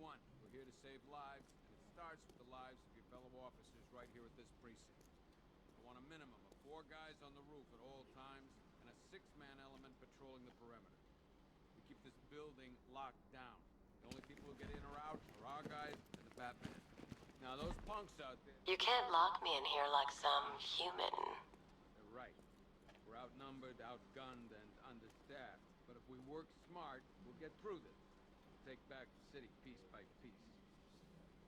one. We're here to save lives, and it starts with the lives of your fellow officers right here at this precinct. I want a minimum of 4 guys on the roof at all times, and a 6-man element patrolling the perimeter. We keep this building locked down. The only people who get in or out are our guys and the Batman. Now those punks out there... You can't lock me in here like some human. They're right. We're outnumbered, outgunned, and understaffed. But if we work smart, we'll get through this. Take back the city piece by piece.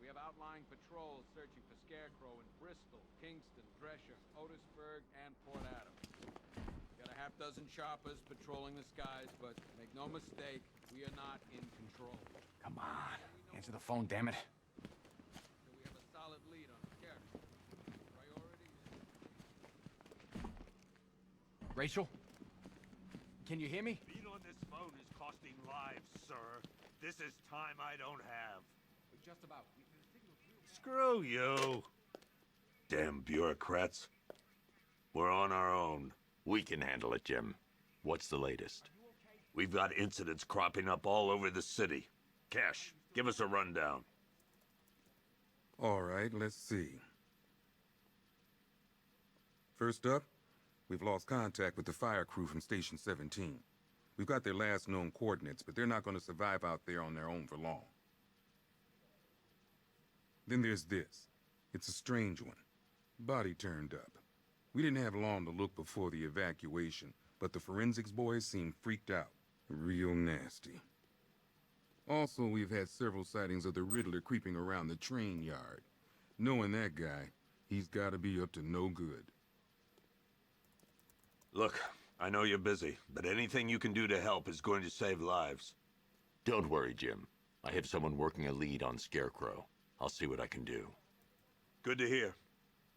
We have outlying patrols searching for Scarecrow in Bristol, Kingston, Drescher, Otisburg, and Port Adams. We got a half-dozen choppers patrolling the skies, but make no mistake, we are not in control. Come on. Answer the phone, damn it. So we have a solid lead on Scarecrow. Priority is... Rachel? Can you hear me? Being on this phone is costing lives, sir. This is time I don't have. Just about. Screw you. Damn bureaucrats. We're on our own. We can handle it, Jim. What's the latest? We've got incidents cropping up all over the city. Cash, give us a rundown. All right, let's see. First up, we've lost contact with the fire crew from Station 17. We've got their last known coordinates, but they're not going to survive out there on their own for long. Then there's this. It's a strange one. Body turned up. We didn't have long to look before the evacuation, but the forensics boys seemed freaked out. Real nasty. Also, we've had several sightings of the Riddler creeping around the train yard. Knowing that guy, he's gotta be up to no good. Look, I know you're busy, but anything you can do to help is going to save lives. Don't worry, Jim. I have someone working a lead on Scarecrow. I'll see what I can do. Good to hear.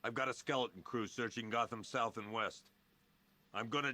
I've got a skeleton crew searching Gotham South and West. I'm gonna...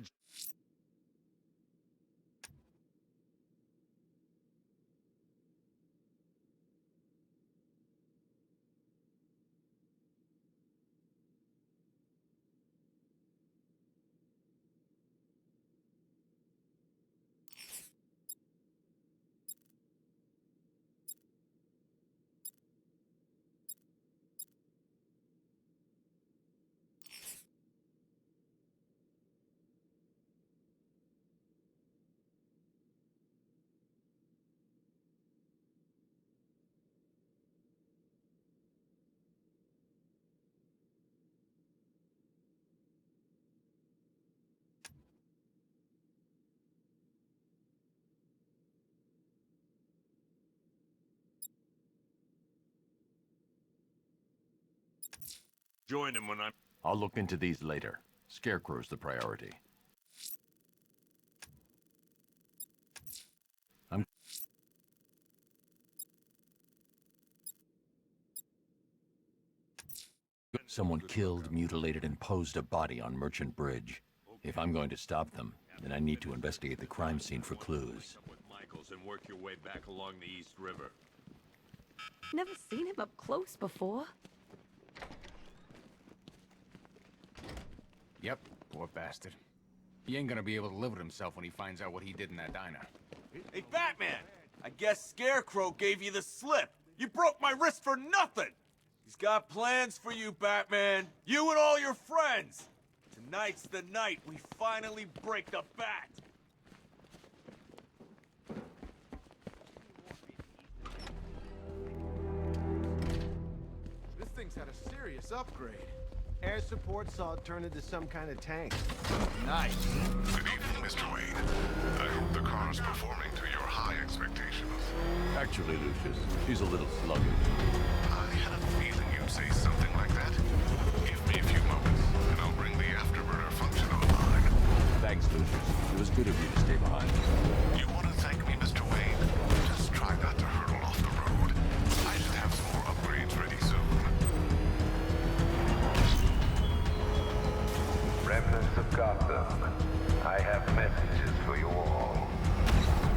Join him when I'm... I'll look into these later. Scarecrow's the priority. Someone killed, mutilated, and posed a body on Merchant Bridge. If I'm going to stop them, then I need to investigate the crime scene for clues. With Michaels and work your way back along the East River. Never seen him up close before. Yep, poor bastard. He ain't gonna be able to live with himself when he finds out what he did in that diner. Hey, Batman! I guess Scarecrow gave you the slip. You broke my wrist for nothing! He's got plans for you, Batman. You and all your friends. Tonight's the night we finally break the bat. This thing's had a serious upgrade. Air support saw it turn into some kind of tank. Nice. Good evening, Mr. Wayne. I hope the car's performing to your high expectations. Actually, Lucius, she's a little sluggish. I had a feeling you'd say something like that. Give me a few moments, and I'll bring the afterburner function online. Thanks, Lucius. It was good of you to stay behind. You want to thank me, Mr. Wayne? Just try not to hurtle off the road. I should have some more upgrades ready soon. Remnants of Gotham, I have messages for you all.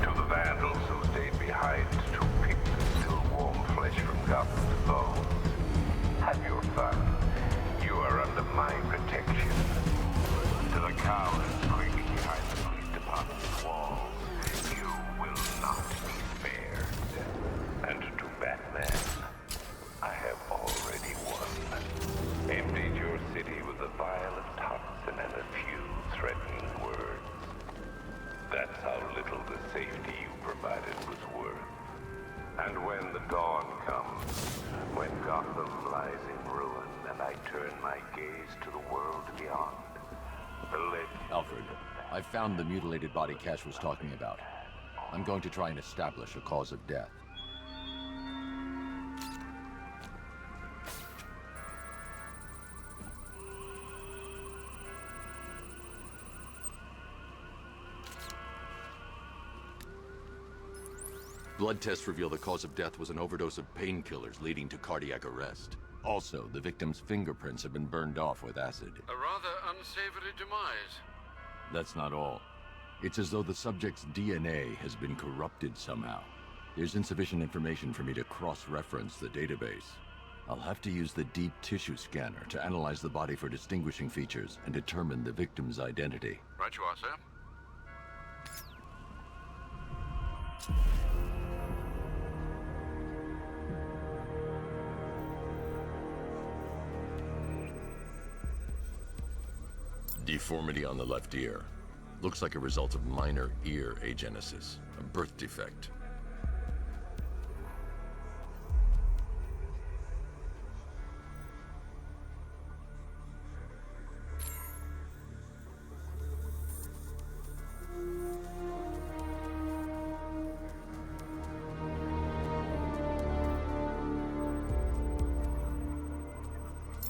To the vandals who stayed behind to pick the still warm flesh from Gotham's bones. Have your fun. You are under my protection. To the cowards creeping behind the police department's walls, you will not be spared. And to dawn comes, when Gotham lies in ruin and I turn my gaze to the world beyond. The legend... Alfred, I found the mutilated body Cash was talking about. I'm going to try and establish a cause of death. Blood tests reveal the cause of death was an overdose of painkillers leading to cardiac arrest. Also, the victim's fingerprints have been burned off with acid. A rather unsavory demise. That's not all. It's as though the subject's DNA has been corrupted somehow. There's insufficient information for me to cross-reference the database. I'll have to use the deep tissue scanner to analyze the body for distinguishing features and determine the victim's identity. Right you are, sir. Deformity on the left ear. Looks like a result of minor ear agenesis, a birth defect.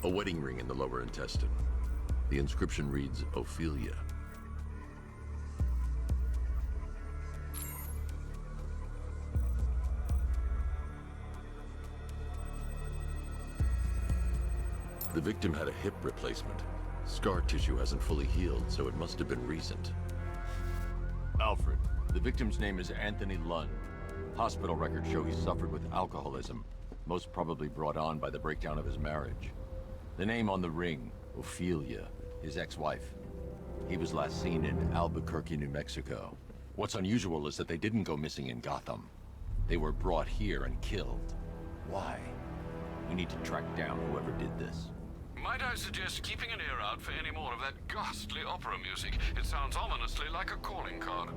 A wedding ring in the lower intestine. The inscription reads, Ophelia. The victim had a hip replacement. Scar tissue hasn't fully healed, so it must have been recent. Alfred, the victim's name is Anthony Lund. Hospital records show he suffered with alcoholism, most probably brought on by the breakdown of his marriage. The name on the ring, Ophelia, his ex-wife. He was last seen in Albuquerque, New Mexico. What's unusual is that they didn't go missing in Gotham. They were brought here and killed. Why? We need to track down whoever did this. Might I suggest keeping an ear out for any more of that ghastly opera music? It sounds ominously like a calling card.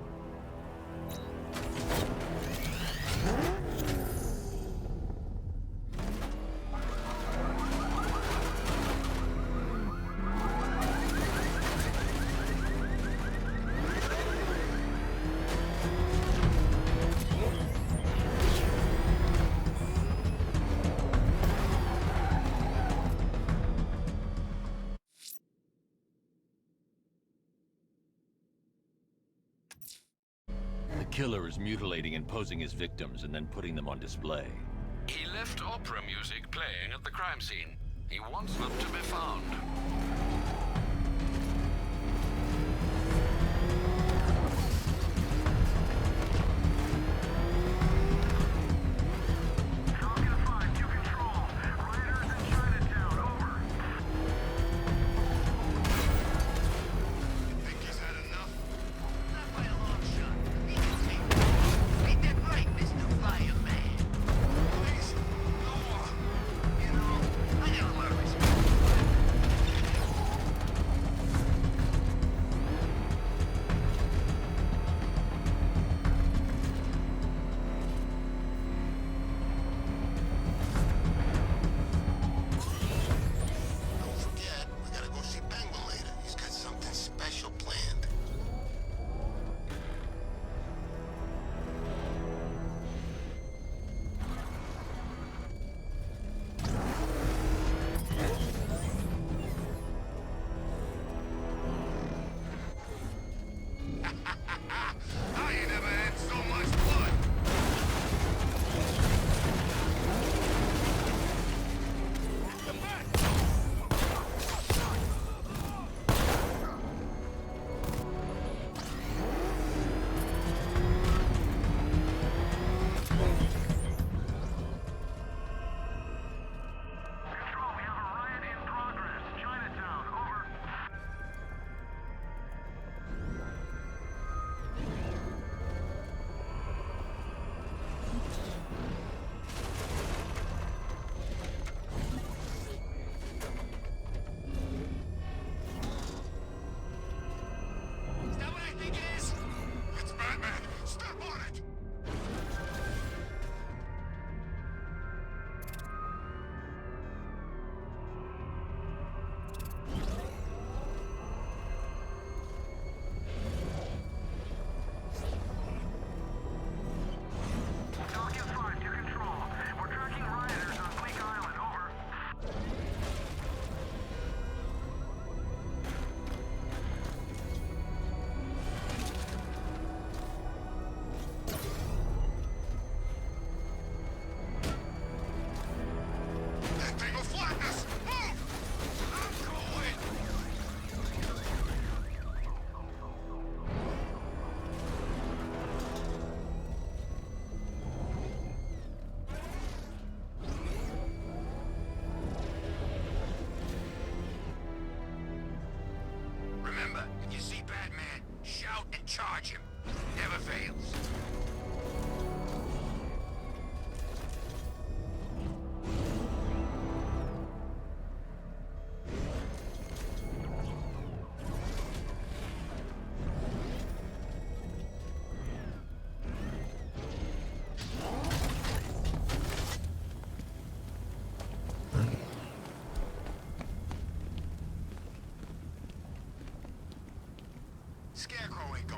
The killer is mutilating and posing as victims and then putting them on display. He left opera music playing at the crime scene. He wants them to be found.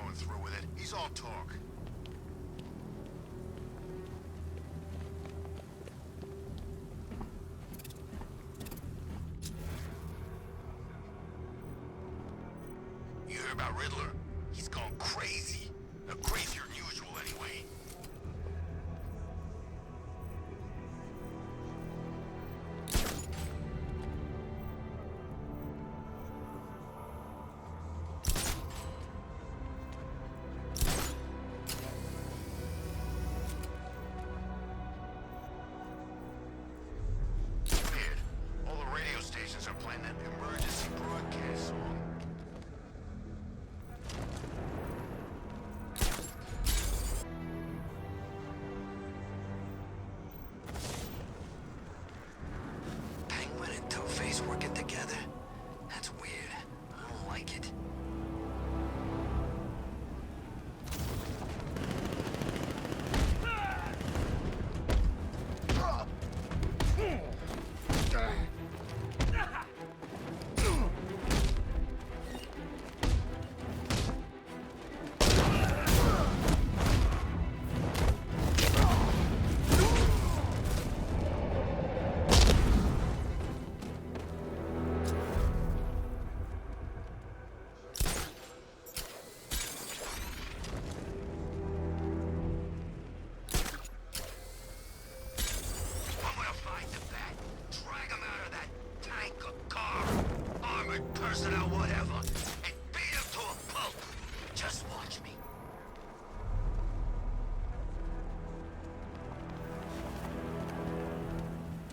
going through with it. He's all talk. You hear about Riddler? He's gone crazy. Crazier than usual, anyway. Weird. All the radio stations are playing that emergency broadcast song. Penguin and Two-Face working together? That's weird. I don't like it. I'm gonna find the bat, drag him out of that tank or car, armored personnel, whatever, and beat him to a pulp. Just watch me.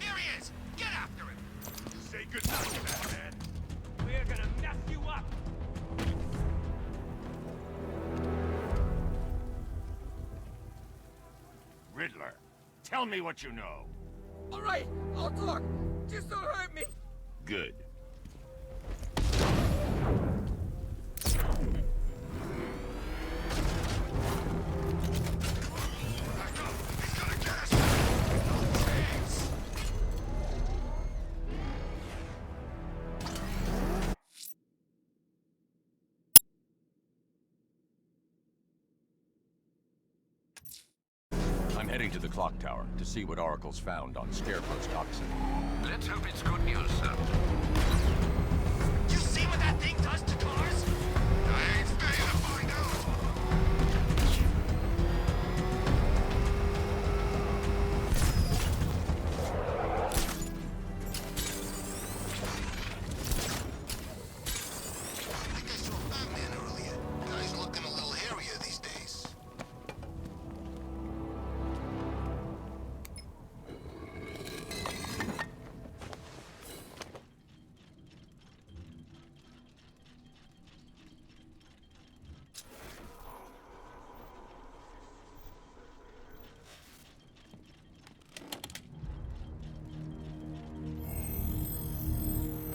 Here he is! Get after him! Say goodnight, Batman. We're gonna mess you up! Riddler, tell me what you know. All right, I'll talk. Just don't hurt me. Good. Back up! He's gonna get us! No chance! I'm heading to the clock tower to see what Oracle's found on Scarecrow's toxin. Let's hope it's good news, sir. You see what that thing does to cars? I ain't staying to find out! I think I saw Batman earlier. Guy's looking a little hairier these days.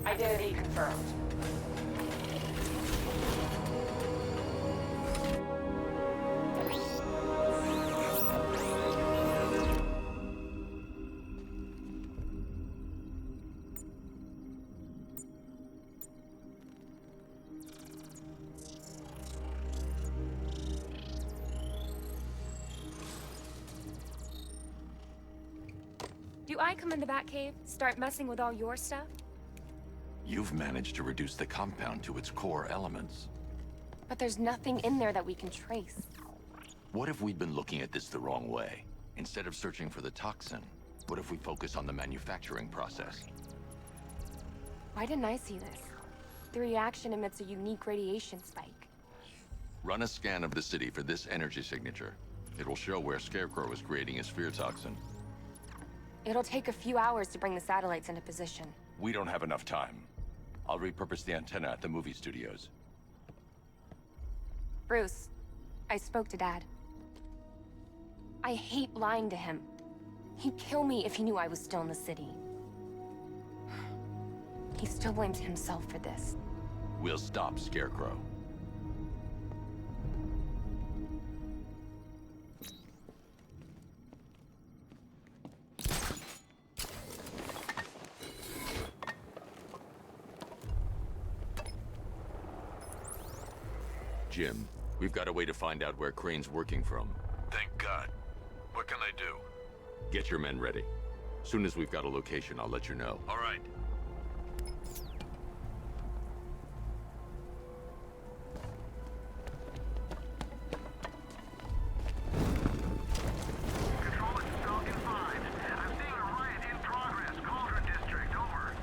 Identity confirmed. Do I come in the Batcave, start messing with all your stuff? You've managed to reduce the compound to its core elements. But there's nothing in there that we can trace. What if we'd been looking at this the wrong way? Instead of searching for the toxin, what if we focus on the manufacturing process? Why didn't I see this? The reaction emits a unique radiation spike. Run a scan of the city for this energy signature. It will show where Scarecrow is creating his fear toxin. It'll take a few hours to bring the satellites into position. We don't have enough time. I'll repurpose the antenna at the movie studios. Bruce, I spoke to Dad. I hate lying to him. He'd kill me if he knew I was still in the city. He still blames himself for this. We'll stop Scarecrow. Jim, We've got a way to find out where Crane's working from. Thank God. What can I do? Get your men ready. Soon as we've got a location, I'll let you know. All right. Control, it's Falcon 5. I'm seeing a riot in progress. Cauldron District, over.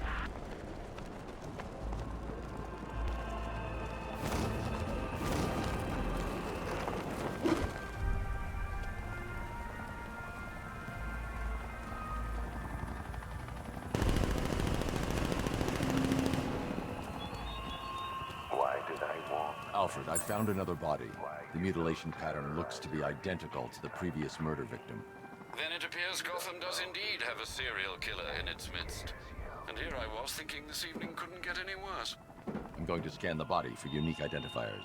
Why did I want? Alfred, I found another body. The mutilation pattern looks to be identical to the previous murder victim. Then it appears Gotham does indeed have a serial killer in its midst. And here I was thinking this evening couldn't get any worse. I'm going to scan the body for unique identifiers.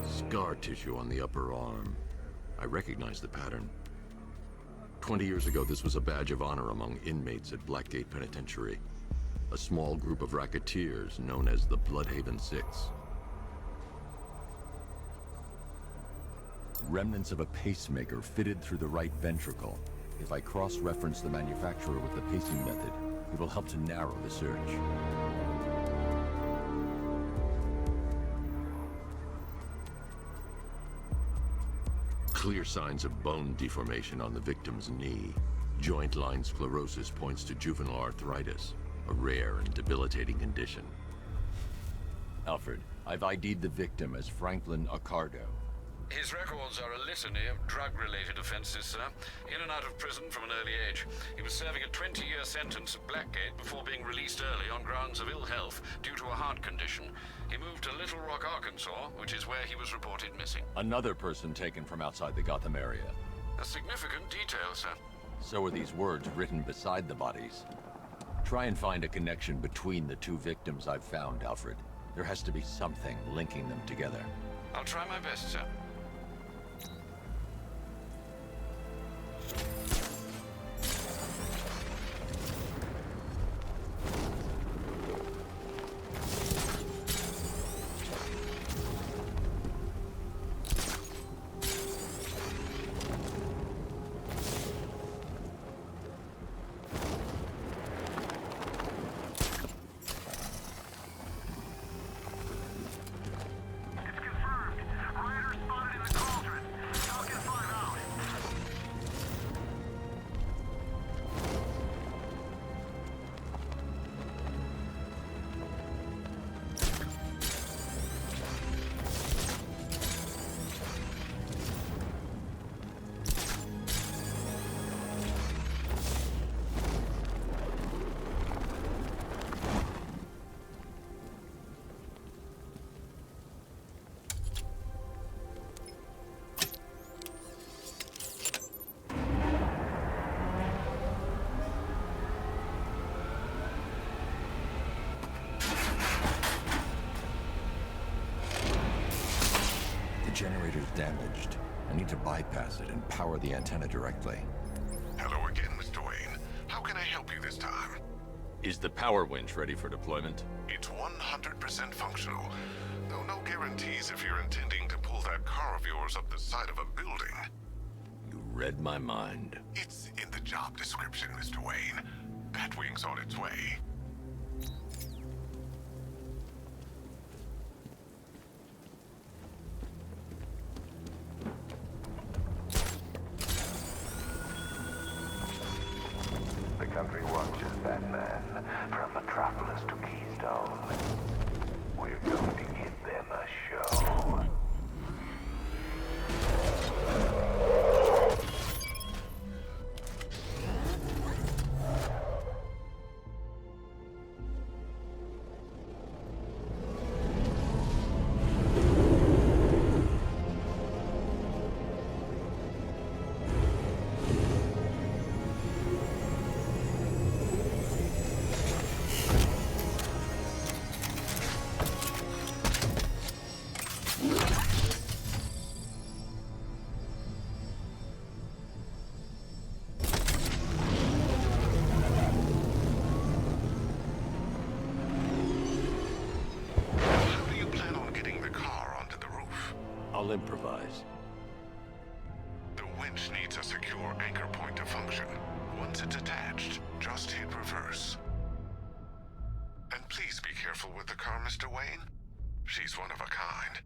Scar tissue on the upper arm. I recognize the pattern. 20 years ago, this was a badge of honor among inmates at Blackgate Penitentiary. A small group of racketeers known as the Bloodhaven Six. Remnants of a pacemaker fitted through the right ventricle. If I cross-reference the manufacturer with the pacing method, it will help to narrow the search. Clear signs of bone deformation on the victim's knee. Joint line sclerosis points to juvenile arthritis, a rare and debilitating condition. Alfred, I've ID'd the victim as Franklin Accardo. His records are a litany of drug-related offenses, sir. In and out of prison from an early age. He was serving a 20-year sentence at Blackgate before being released early on grounds of ill health due to a heart condition. He moved to Little Rock, Arkansas, which is where he was reported missing. Another person taken from outside the Gotham area. A significant detail, sir. So are these words written beside the bodies. Try and find a connection between the two victims I've found, Alfred. There has to be something linking them together. I'll try my best, sir. The generator's damaged. I need to bypass it and power the antenna directly. Hello again, Mr. Wayne. How can I help you this time? Is the power winch ready for deployment? It's 100% functional. Though no guarantees if you're intending to pull that car of yours up the side of a building. You read my mind. It's in the job description, Mr. Wayne. Batwing's on its way. The country watches that man, from Metropolis to Keystone. We're going to give them a show. I'll improvise. The winch needs a secure anchor point to function. Once it's attached, just hit reverse. And please be careful with the car, Mr. Wayne. She's one of a kind.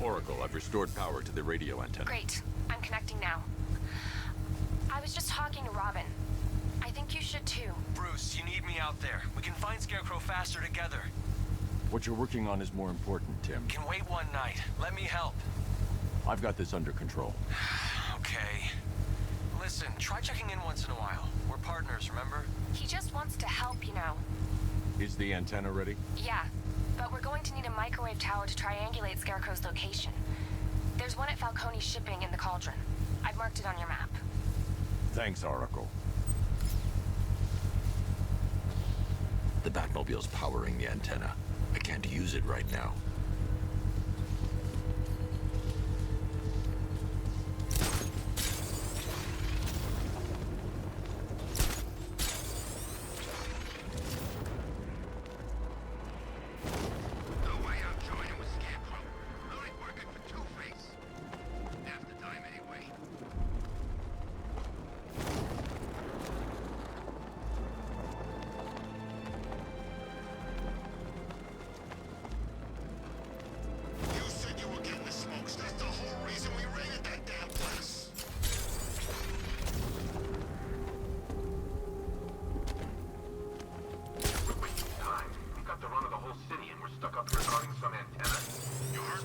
Oracle, I've restored power to the radio antenna. Great. I'm connecting now. I was just talking to Robin. I think you should too. Bruce, you need me out there. We can find Scarecrow faster together. What you're working on is more important, Tim. Can wait one night. Let me help. I've got this under control. Okay. Listen, try checking in once in a while. We're partners, remember? He just wants to help, you know. Is the antenna ready? Yeah, but we're going to need a microwave tower to triangulate Scarecrow's location. There's one at Falcone's shipping in the Cauldron. I've marked it on your map. Thanks, Oracle. The Batmobile's powering the antenna. I can't use it right now.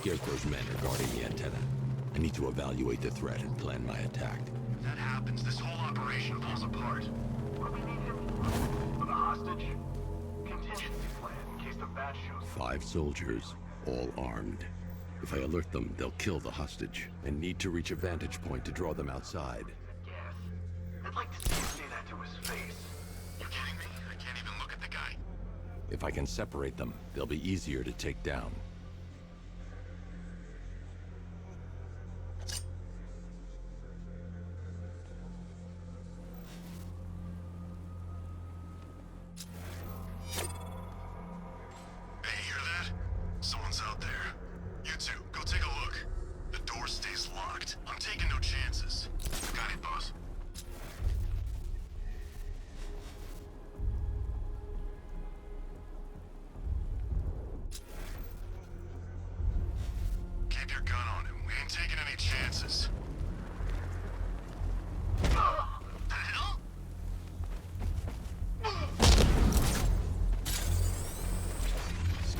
Scarecrow's men are guarding the antenna. I need to evaluate the threat and plan my attack. If that happens, this whole operation falls apart. What do we need him for? The hostage? Contingency plan in case the bat shows. 5 soldiers, all armed. If I alert them, they'll kill the hostage, and need to reach a vantage point to draw them outside. Gas. I'd like to see you say that to his face. You kidding me? I can't even look at the guy. If I can separate them, they'll be easier to take down. Hey, you hear that? Someone's out there. You two,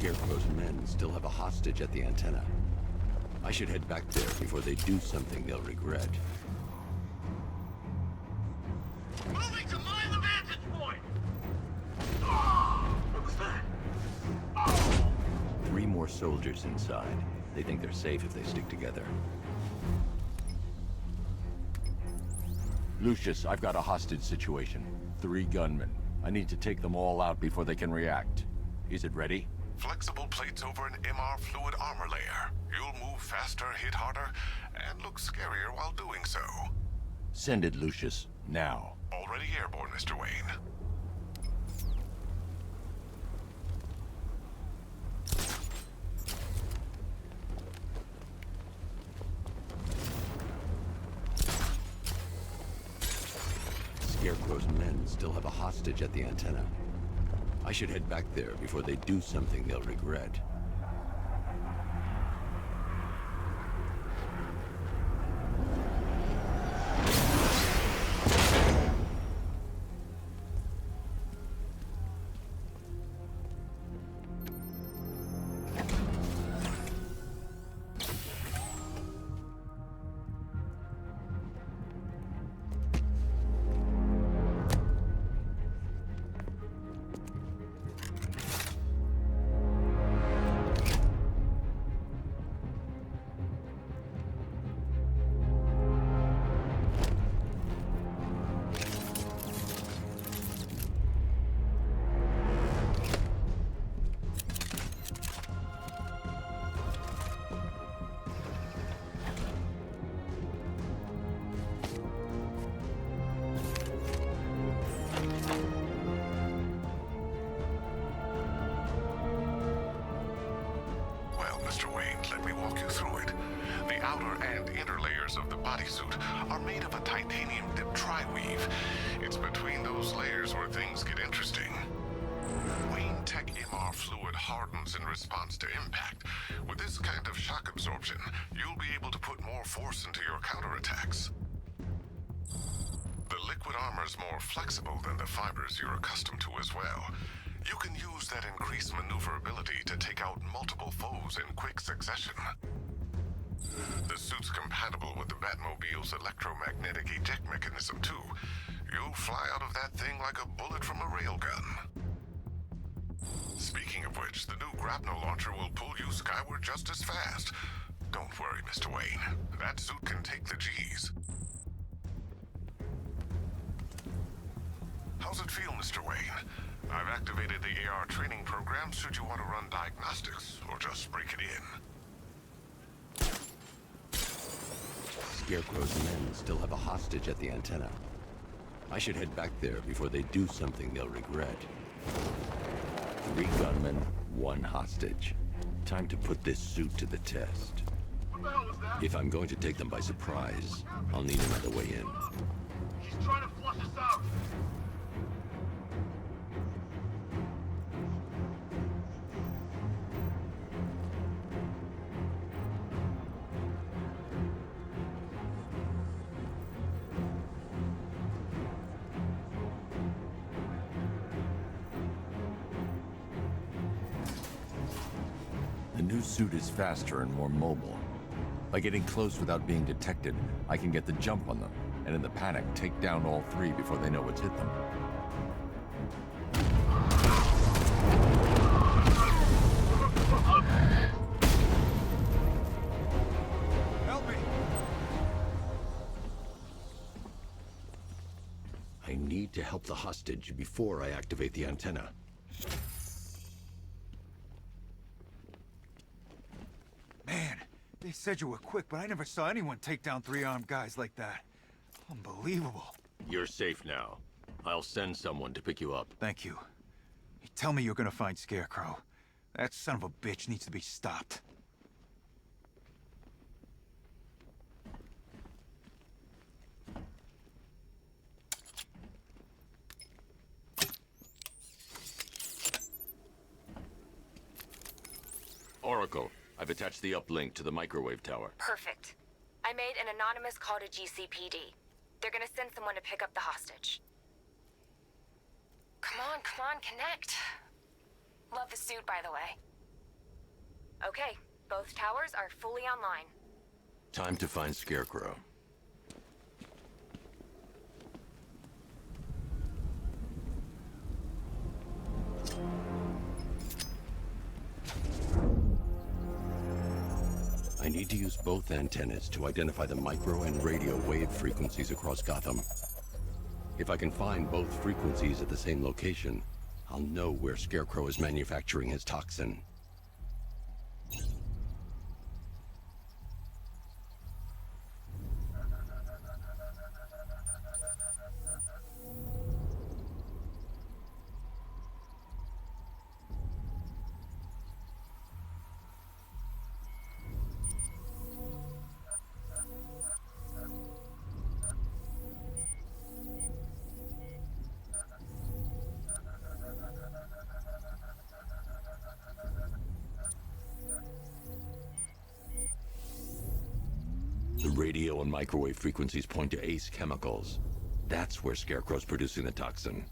Scarecrow's men still have a hostage at the antenna. I should head back there before they do something they'll regret. Moving to mine the vantage point! What was that? 3 more soldiers inside. They think they're safe if they stick together. Lucius, I've got a hostage situation. 3 gunmen. I need to take them all out before they can react. Is it ready? Flexible plates over an MR fluid armor layer. You'll move faster, hit harder, and look scarier while doing so. Send it, Lucius. Now. Already airborne, Mr. Wayne. Scarecrow's men still have a hostage at the antenna. I should head back there before they do something they'll regret. Mr. Wayne, let me walk you through it. The outer and inner layers of the bodysuit are made of a titanium dip tri-weave. It's between those layers where things get interesting. Wayne Tech MR fluid hardens in response to impact. With this kind of shock absorption, you'll be able to put more force into your counterattacks. The liquid armor's more flexible than the fibers you're accustomed to as well. You can use that increased maneuverability to take out multiple foes in quick succession. The suit's compatible with the Batmobile's electromagnetic eject mechanism, too. You'll fly out of that thing like a bullet from a railgun. Speaking of which, the new grapnel launcher will pull you skyward just as fast. Don't worry, Mr. Wayne. That suit can take the G's. How's it feel, Mr. Wayne? I've activated the AR training program should you want to run diagnostics, or just break it in. Scarecrow's men still have a hostage at the antenna. I should head back there before they do something they'll regret. 3 gunmen, 1 hostage. Time to put this suit to the test. What the hell was that? If I'm going to take them by surprise, I'll need another way in. He's trying to flush us out. The new suit is faster and more mobile. By getting close without being detected, I can get the jump on them, and in the panic, take down all 3 before they know what's hit them. Help me! I need to help the hostage before I activate the antenna. Man, they said you were quick, but I never saw anyone take down 3 armed guys like that. Unbelievable. You're safe now. I'll send someone to pick you up. Thank you. You tell me you're gonna find Scarecrow. That son of a bitch needs to be stopped. Oracle, I've attached the uplink to the microwave tower. Perfect. I made an anonymous call to GCPD. They're gonna send someone to pick up the hostage. Come on, connect. Love the suit, by the way. Okay, both towers are fully online. Time to find Scarecrow. I need to use both antennas to identify the micro and radio wave frequencies across Gotham. If I can find both frequencies at the same location, I'll know where Scarecrow is manufacturing his toxin. The radio and microwave frequencies point to Ace Chemicals. That's where Scarecrow's producing the toxin.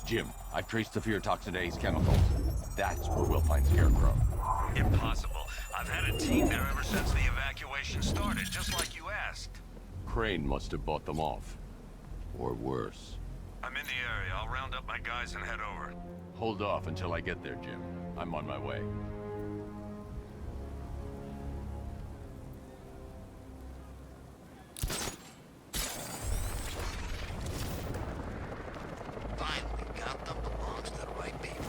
Jim, I've traced the fear toxin to Ace Chemicals. That's where we'll find Scarecrow. Impossible. I've had a team there ever since the evacuation started, just like you asked. Crane must have bought them off. Or worse. I'm in the area. I'll round up my guys and head over. Hold off until I get there, Jim. I'm on my way. Finally, Gotham belongs to the right people.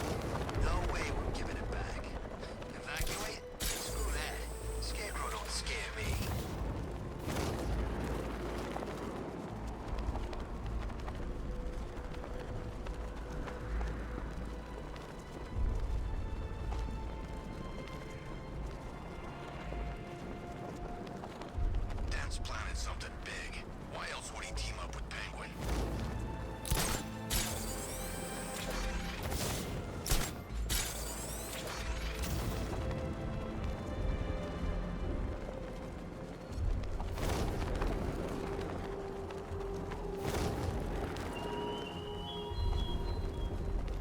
No way we're giving it back. Evacuate? Screw that. Scarecrow don't scare me. Dan's planning something big. Why else would he team up with Penguin?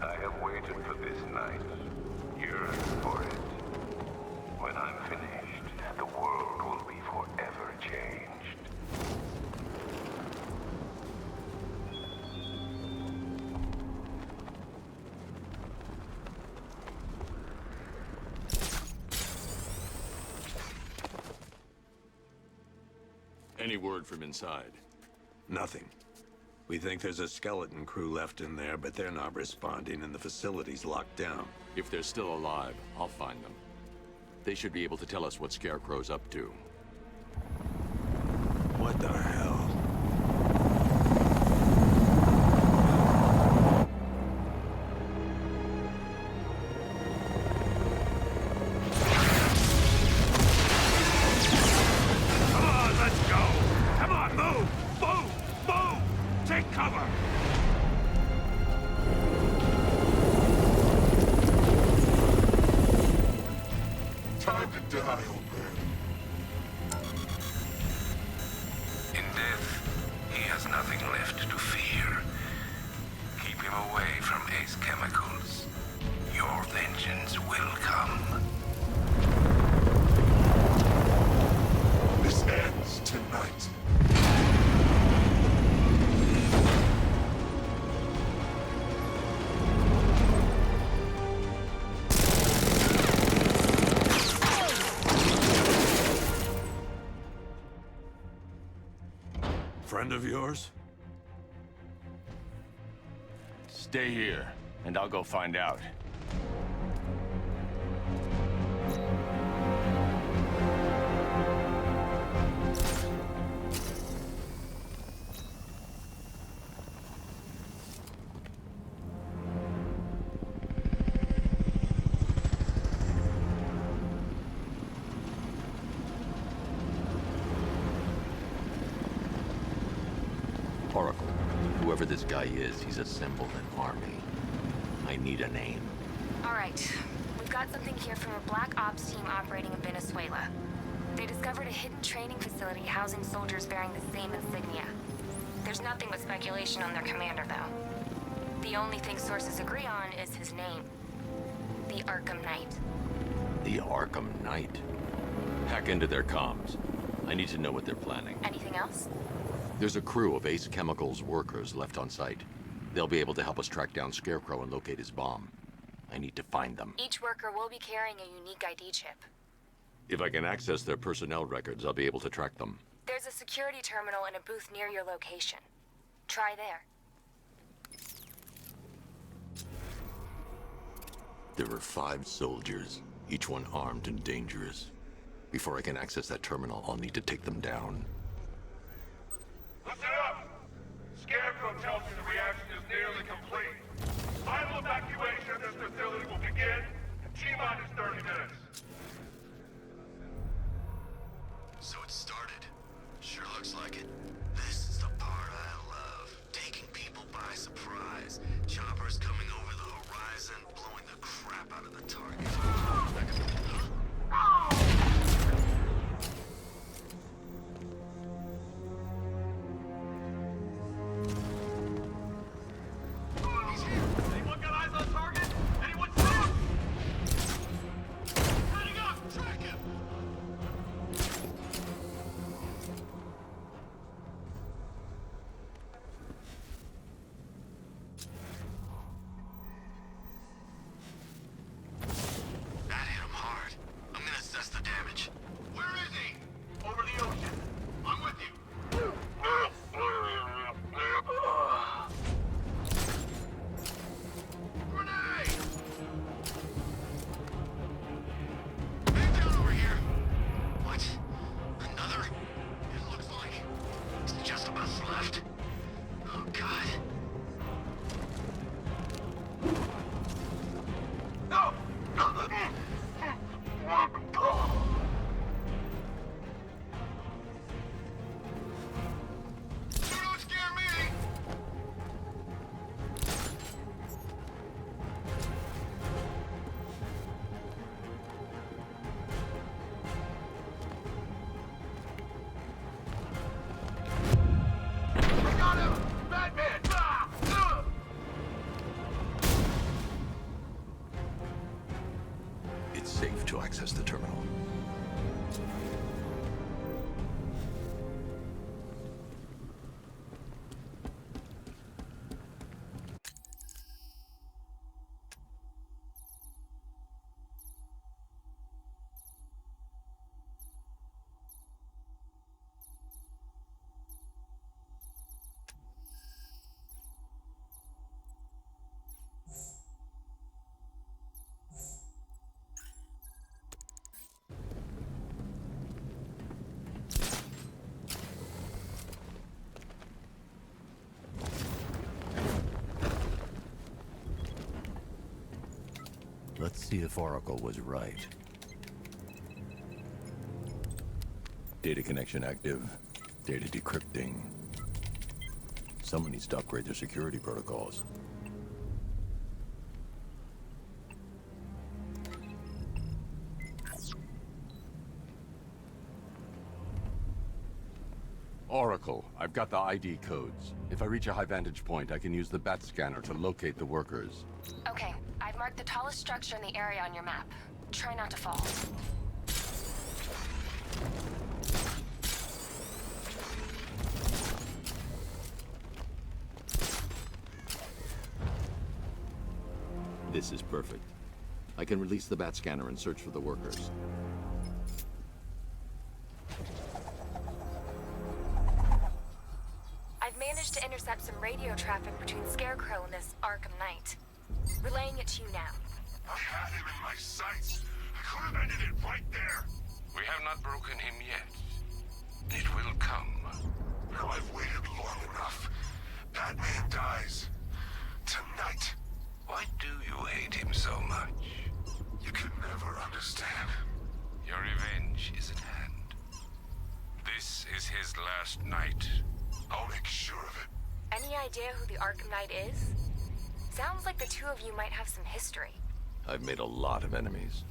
I have waited for this night, yearned for it. When I'm finished, the world will be forever changed. Any word from inside? Nothing. We think there's a skeleton crew left in there, but they're not responding and the facility's locked down. If they're still alive, I'll find them. They should be able to tell us what Scarecrow's up to. What the hell? Come on, let's go! Come on, move! Move! Move! Take cover! Time to die, old man. In death, he has nothing left to fear. Keep him away from Ace Chemicals. Your vengeance will come. This ends tonight. Friend of yours? Stay here, and I'll go find out. Oracle, whoever this guy is, he's assembled an army. I need a name. All right. We've got something here from a Black Ops team operating in Venezuela. They discovered a hidden training facility housing soldiers bearing the same insignia. There's nothing but speculation on their commander, though. The only thing sources agree on is his name. The Arkham Knight. The Arkham Knight? Hack into their comms. I need to know what they're planning. Anything else? There's a crew of Ace Chemicals workers left on site. They'll be able to help us track down Scarecrow and locate his bomb. I need to find them. Each worker will be carrying a unique ID chip. If I can access their personnel records, I'll be able to track them. There's a security terminal in a booth near your location. Try there. There are 5 soldiers, each one armed and dangerous. Before I can access that terminal, I'll need to take them down. Listen up! Scarecrow tells me the reaction is nearly complete. Final evacuation of this facility will begin in T-minus 30 minutes. So it started. Sure looks like it. This is the part I love. Taking people by surprise. Choppers coming over the horizon, blowing the crap out of the target. He's here! Anyone got eyes on target? Anyone stop? Heading up! Track him! That hit him hard. I'm gonna assess the damage. Where is he? Over the ocean. I'm with you. Grenade! Man down over here. What? Another? It looks like it's just about left. Oh, God. No! You don't scare me! I got him! Batman! Ah! Ah! It's safe to access the terminal. Let's see if Oracle was right. Data connection active. Data decrypting. Someone needs to upgrade their security protocols. Oracle, I've got the ID codes. If I reach a high vantage point, I can use the bat scanner to locate the workers. Okay, I've marked the tallest structure in the area on your map. Try not to fall. This is perfect. I can release the bat scanner and search for the workers. I've managed to intercept some radio traffic between Scarecrow and this Arkham Knight. Relaying it to you now. I had him in my sights. I could have ended it right there. We have not broken him yet. It will come. Now I've waited long enough. Batman dies. Tonight. Why do you hate him so much? You can never understand. Your revenge is at hand. This is his last night. I'll make sure of it. Any idea who the Arkham Knight is? Sounds like the two of you might have some history. I've made a lot of enemies.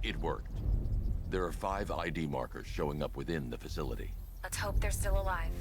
It worked. There are 5 ID markers showing up within the facility. Let's hope they're still alive.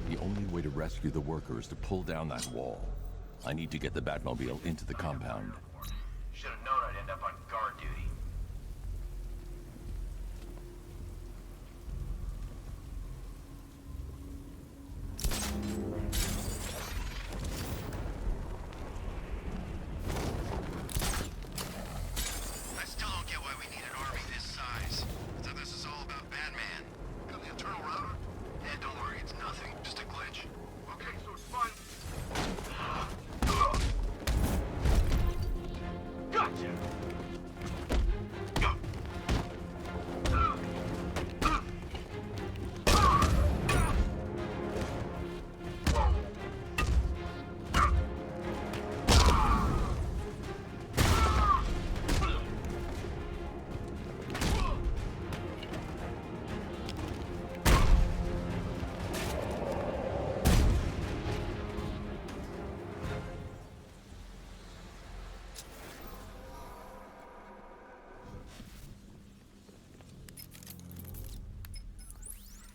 The only way to rescue the worker is to pull down that wall. I need to get the Batmobile into the compound. Should have known I'd end up on guard duty. I still don't get why we need an army this size. I thought this is all about Batman. Got the internal router? Yeah, don't worry, it's nothing. Just a glitch. Okay, so it's fine. Gotcha!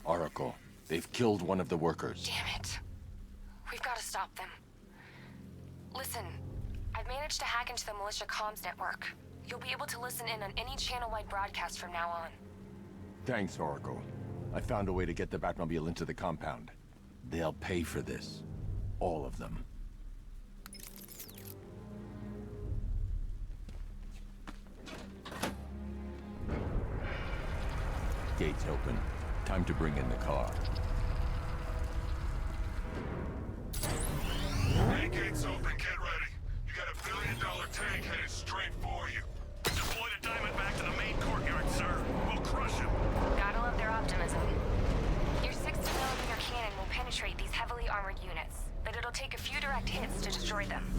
Oracle, they've killed one of the workers. Damn it. We've got to stop them. Listen, I've managed to hack into the militia comms network. You'll be able to listen in on any channel-wide broadcast from now on. Thanks, Oracle. I found a way to get the Batmobile into the compound. They'll pay for this. All of them. Gates open. Time to bring in the car. Main gates open, get ready. You got $1 billion tank headed straight for you. Deploy the diamond back to the main courtyard, sir. We'll crush him. Gotta love their optimism. Your 60mm cannon will penetrate these heavily armored units, but it'll take a few direct hits to destroy them.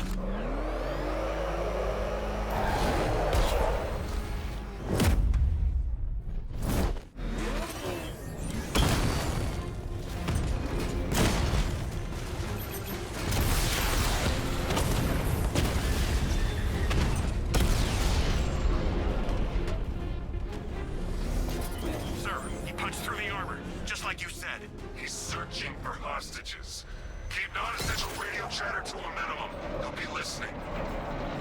He's searching for hostages. Keep non-essential radio chatter to a minimum. He'll be listening.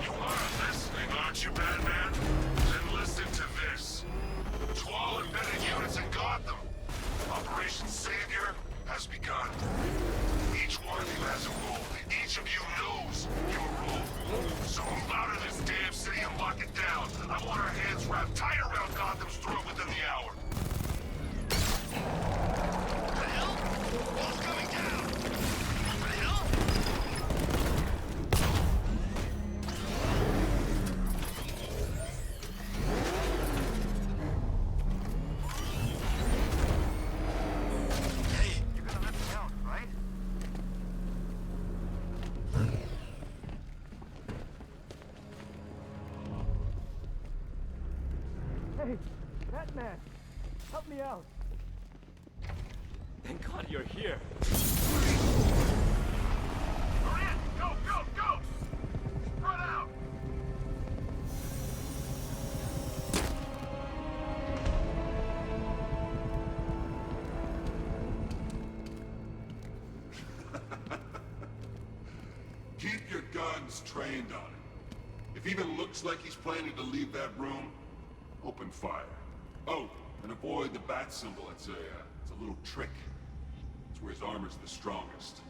You are listening, aren't you, Batman? Then listen to this. To all embedded units in Gotham, Operation Savior has begun. Each one of you has a role. Each of you knows your role. So move out of this damn city and lock it down. I want our hands wrapped tight around Gotham's throat within the hour. Hey, Batman! Help me out! Thank God you're here. Go, go, go! Spread out! Keep your guns trained on him. If he even looks like he's planning to leave that room, open fire. Oh, and avoid the bat symbol. It's a little trick. It's where his armor's the strongest.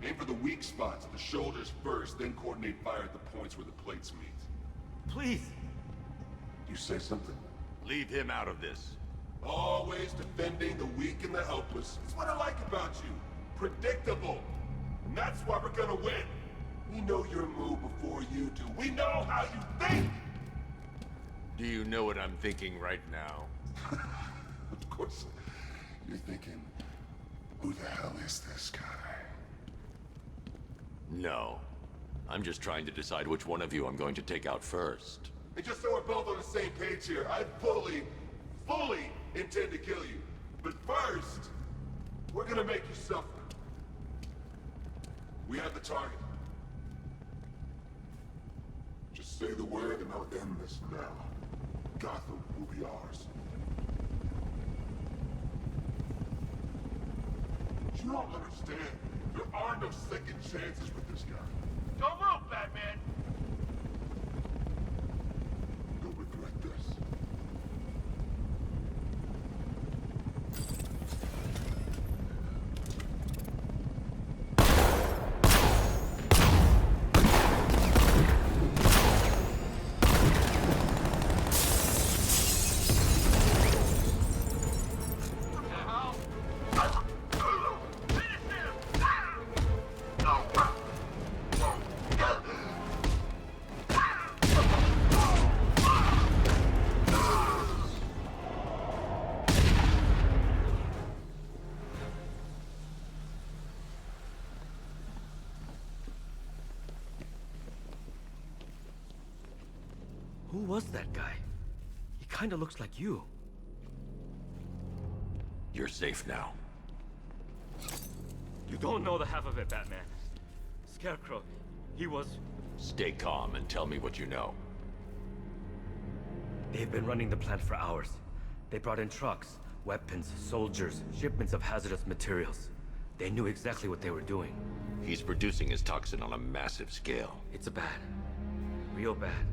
Aim for the weak spots at the shoulders first, then coordinate fire at the points where the plates meet. Please! You say something? Leave him out of this. Always defending the weak and the helpless. It's what I like about you. Predictable. And that's why we're gonna win. We know your move before you do. We know how you think! Do you know what I'm thinking right now? Of course. You're thinking, who the hell is this guy? No. I'm just trying to decide which one of you I'm going to take out first. And just so we're both on the same page here, I fully intend to kill you. But first, we're gonna make you suffer. We have the target. Just say the word and I'll end this now. Gotham will be ours. You don't understand. There are no second chances with this guy. Don't move, Batman! You'll regret this. Who was that guy? He kinda looks like you. You're safe now. You don't know the half of it, Batman. Scarecrow, he was... Stay calm and tell me what you know. They've been running the plant for hours. They brought in trucks, weapons, soldiers, shipments of hazardous materials. They knew exactly what they were doing. He's producing his toxin on a massive scale. It's bad. Real bad.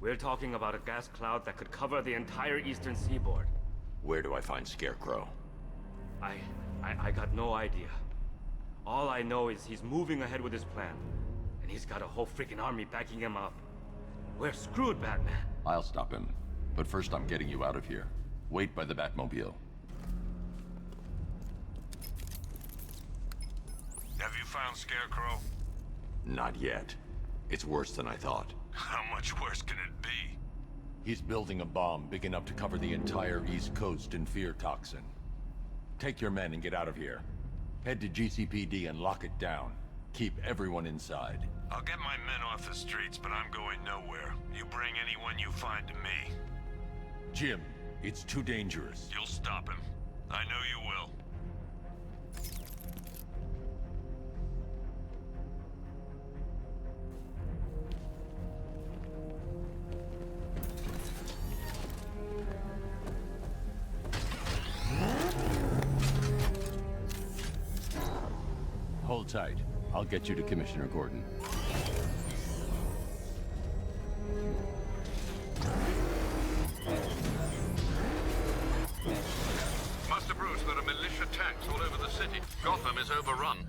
We're talking about a gas cloud that could cover the entire eastern seaboard. Where do I find Scarecrow? I got no idea. All I know is he's moving ahead with his plan. And he's got a whole freaking army backing him up. We're screwed, Batman. I'll stop him. But first I'm getting you out of here. Wait by the Batmobile. Have you found Scarecrow? Not yet. It's worse than I thought. How much worse can it be? He's building a bomb big enough to cover the entire East Coast in fear toxin. Take your men and get out of here. Head to GCPD and lock it down. Keep everyone inside. I'll get my men off the streets, but I'm going nowhere. You bring anyone you find to me. Jim, it's too dangerous. You'll stop him. I know you will. Hold tight. I'll get you to Commissioner Gordon. Master Bruce, there are militia tanks all over the city. Gotham is overrun.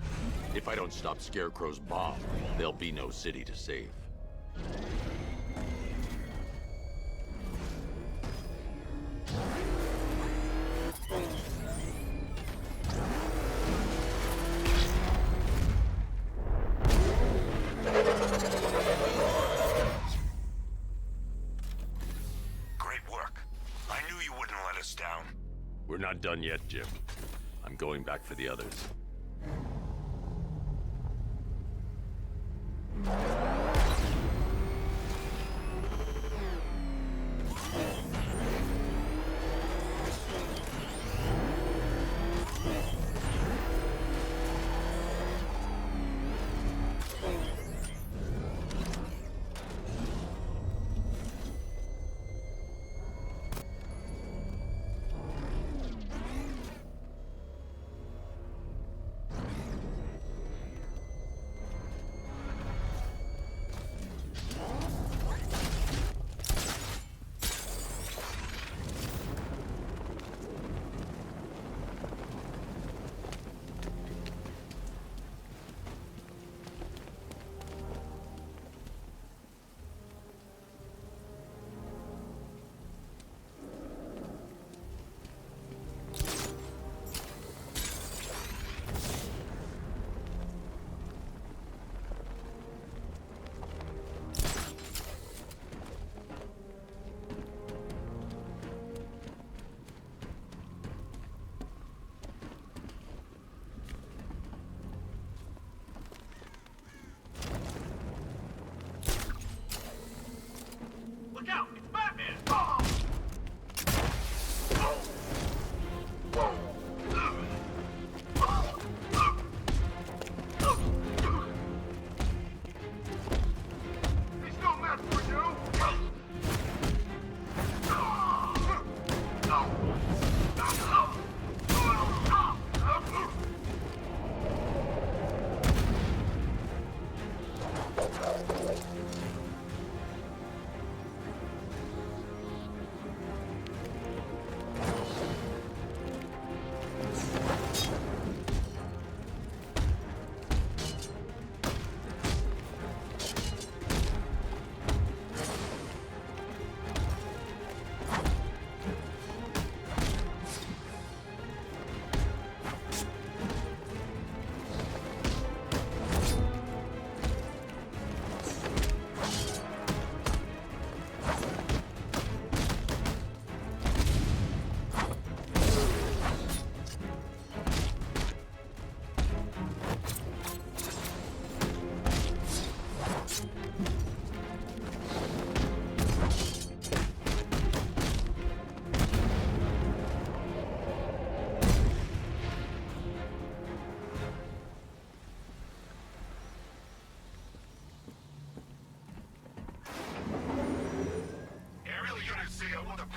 If I don't stop Scarecrow's bomb, there'll be no city to save. We're not done yet, Jim. I'm going back for the others.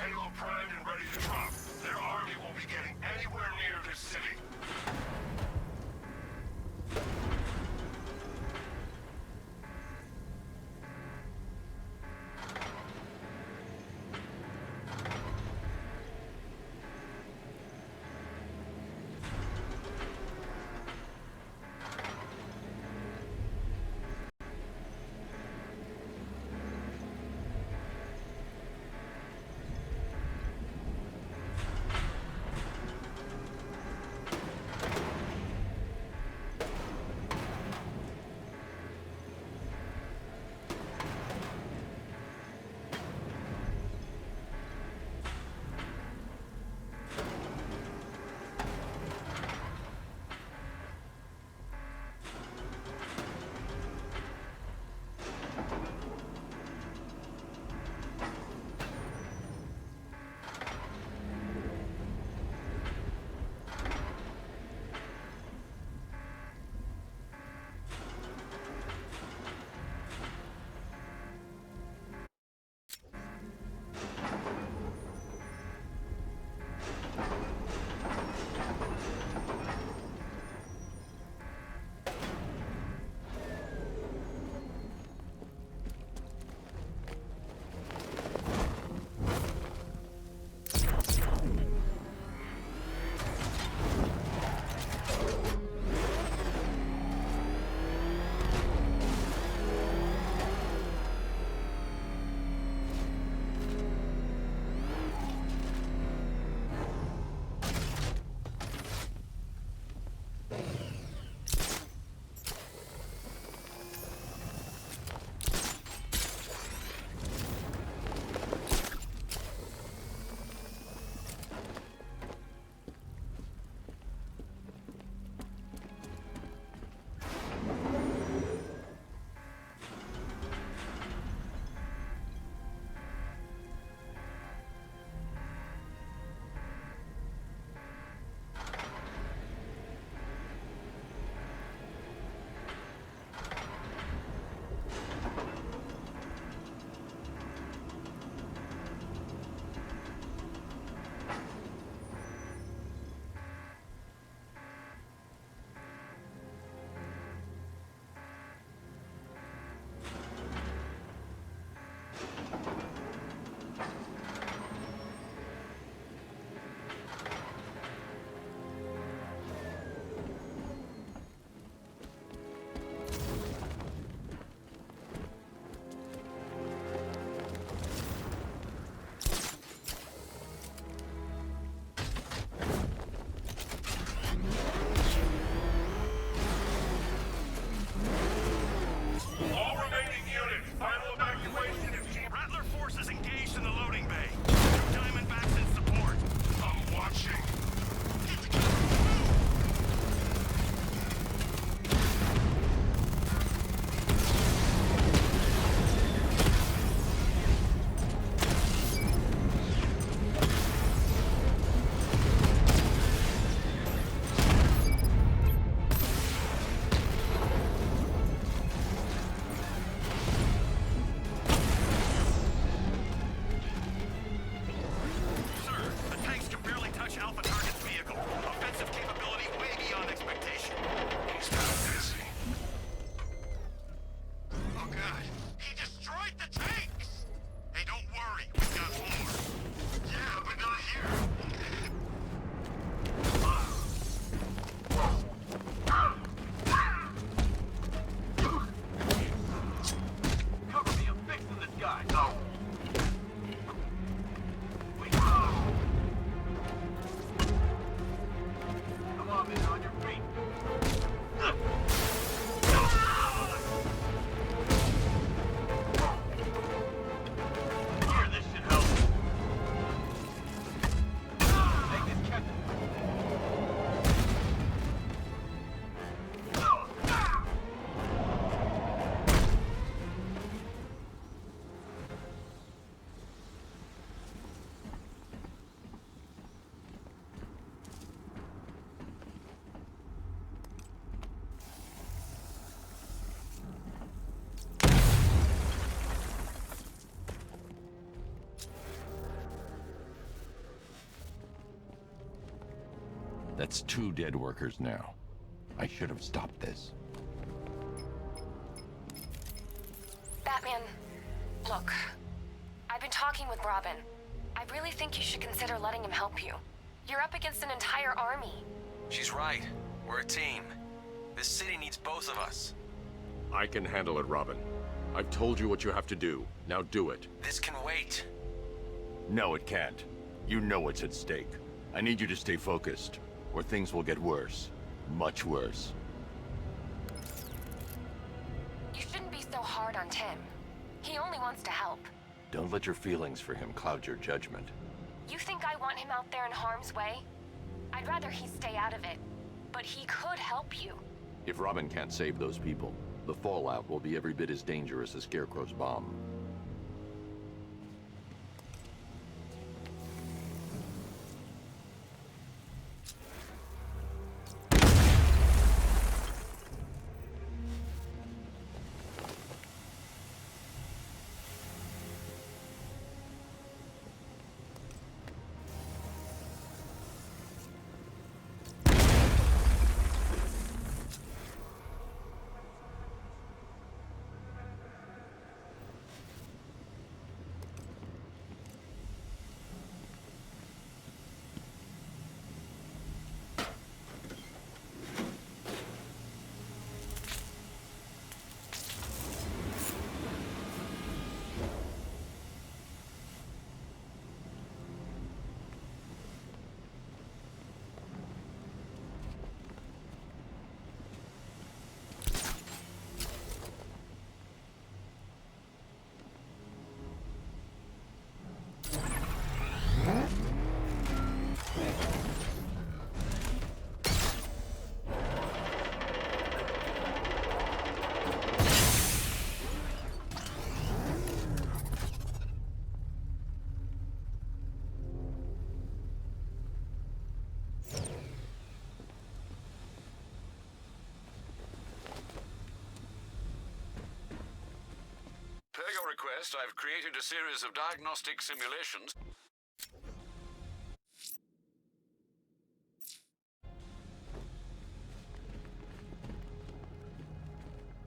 Payload primed and ready to drop. Their army won't be getting anywhere near this city. That's 2 dead workers now. I should have stopped this. Batman, look. I've been talking with Robin. I really think you should consider letting him help you. You're up against an entire army. She's right. We're a team. This city needs both of us. I can handle it, Robin. I've told you what you have to do. Now do it. This can wait. No, it can't. You know what's at stake. I need you to stay focused, or things will get worse. Much worse. You shouldn't be so hard on Tim. He only wants to help. Don't let your feelings for him cloud your judgment. You think I want him out there in harm's way? I'd rather he stay out of it. But he could help you. If Robin can't save those people, the fallout will be every bit as dangerous as Scarecrow's bomb. Per your request, I've created a series of diagnostic simulations.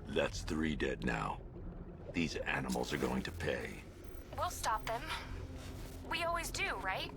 That's 3 dead now. These animals are going to pay. We'll stop them. We always do, right?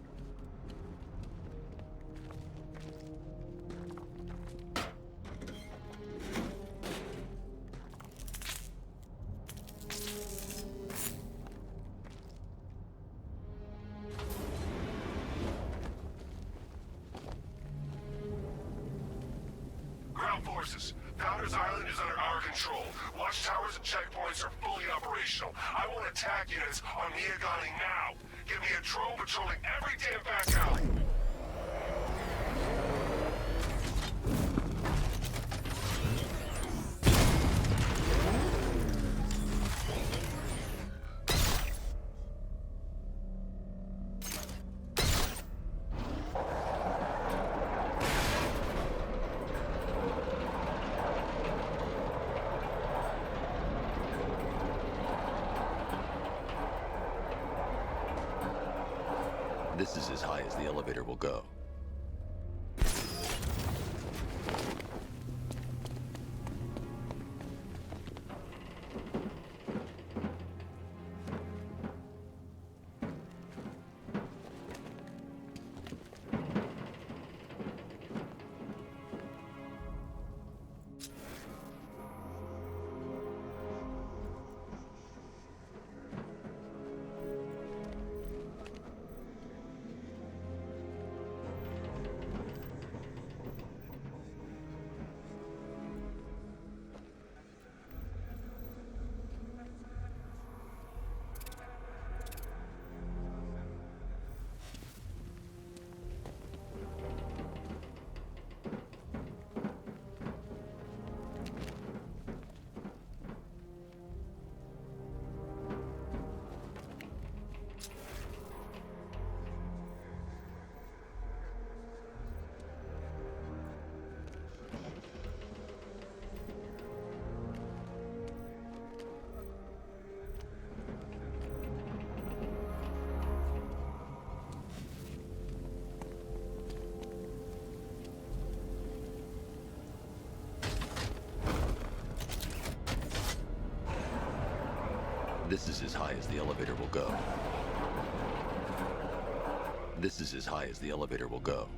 Ground forces, Founders Island is under our control. Watchtowers and checkpoints are fully operational. I want attack units on Miagani now. Give me a drone patrolling every damn back alley. This is as high as the elevator will go. This is as high as the elevator will go. This is as high as the elevator will go.